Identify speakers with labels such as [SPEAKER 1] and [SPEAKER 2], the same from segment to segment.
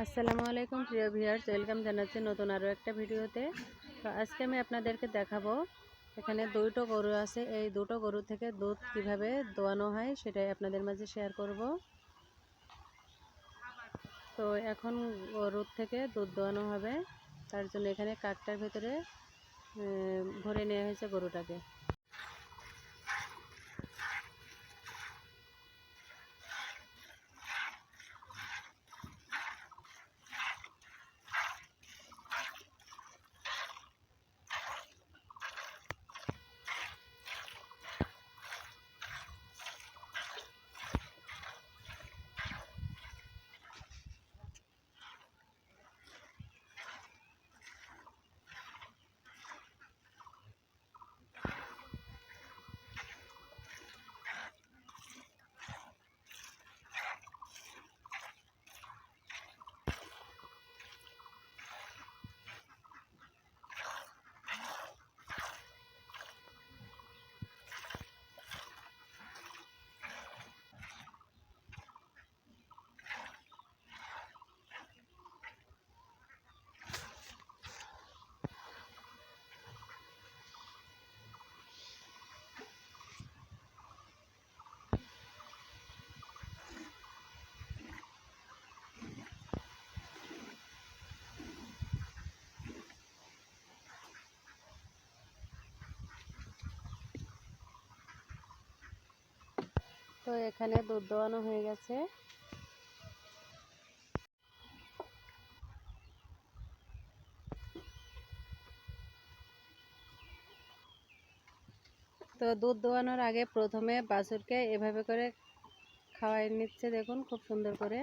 [SPEAKER 1] আসসালামু আলাইকুম প্রিয় ভিউয়ার্স, ওয়েলকাম জানাচ্ছি নতুন আরও একটা ভিডিওতে। তো আজকে আমি আপনাদেরকে দেখাবো এখানে দুটো গরু আছে, এই দুটো গরু থেকে দুধ কিভাবে দোয়ানো হয় সেটাই আপনাদের মাঝে শেয়ার করব। তো এখন গরুর থেকে দুধ দোয়ানো হবে, তার জন্য এখানে কাকটার ভেতরে ভরে নেওয়া হয়েছে গরুটাকে। তো এখানে দুধ দোয়ানো হয়ে গেছে। তো দুধ দোয়ানোর আগে প্রথমে বাছুরকে এভাবে করে খাওয়াই নিচ্ছে, দেখুন খুব সুন্দর করে।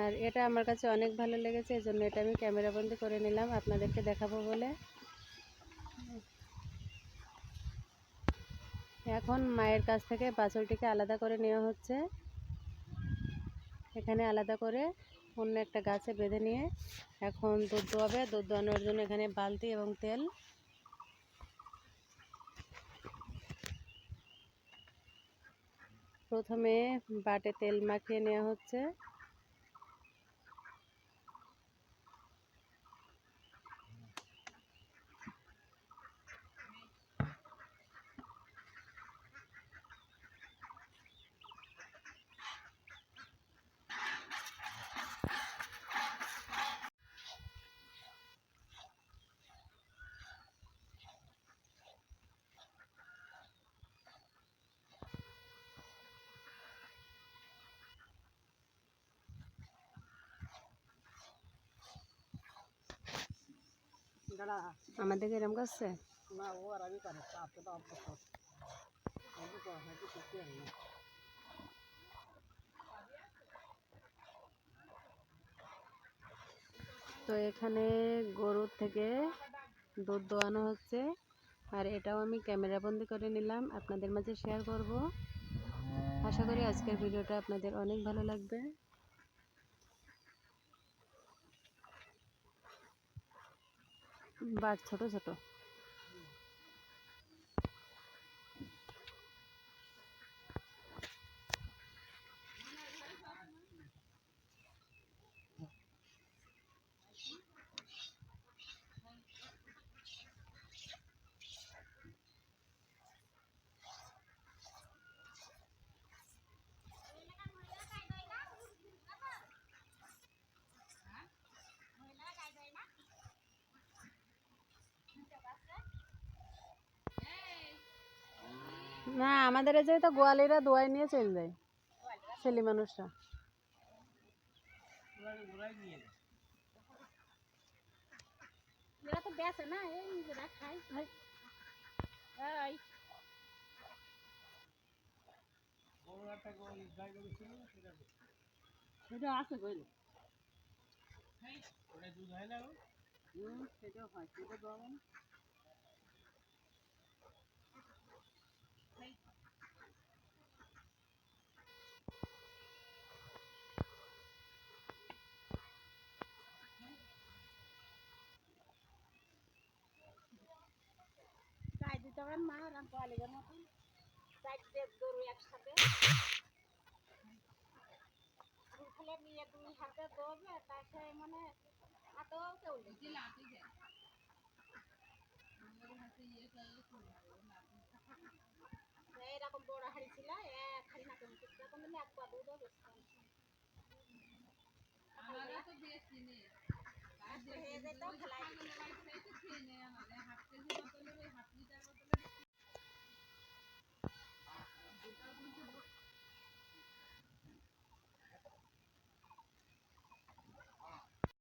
[SPEAKER 1] আর এটা আমার কাছে অনেক ভালো লেগেছে, এই জন্য এটা আমি ক্যামেরাবন্দি করে নিলাম আপনাদেরকে দেখাবো বলে। এখন মায়ের কাছ থেকে বাছুরটিকে আলাদা করে নেওয়া হচ্ছে। এখানে আলাদা করে অন্য একটা গাছে বেঁধে নিয়ে এখন দুধ দোয়াবে। দুধ দোয়ানোর জন্য এখানে বালতি এবং তেল, প্রথমে বাটে তেল মাখিয়ে নেওয়া হচ্ছে। আমাদের এরকম করছে তো এখানে গরুর থেকে দুধ দোয়ানো হচ্ছে, আর এটাও আমি ক্যামেরাবন্দি করে নিলাম আপনাদের মাঝে শেয়ার করব। আশা করি আজকের ভিডিওটা আপনাদের অনেক ভালো লাগবে। বাট ছোট ছোট। না, আমাদের এই যে তো গোয়ালিরা দোয়াই নিয়ে চলে যায়, ছেলে মানুষরা। এরা তো বেচে না, এই নিজেরা খায়। সেটা আছে কইল, দুধ হয় না, সেটাও হয়, সেটা দোয়াবো না। গাই দিতে হবে মা, আর গোয়ালিদের মতন গরু একসাথে।
[SPEAKER 2] এরকম বড় হাড়ি ছিল, এক হাড়ি নাকে মুখে এরকম দিলে একবার দুধও বেশি আমরা তো বেশি নেই হয়ে যেত ফেলাই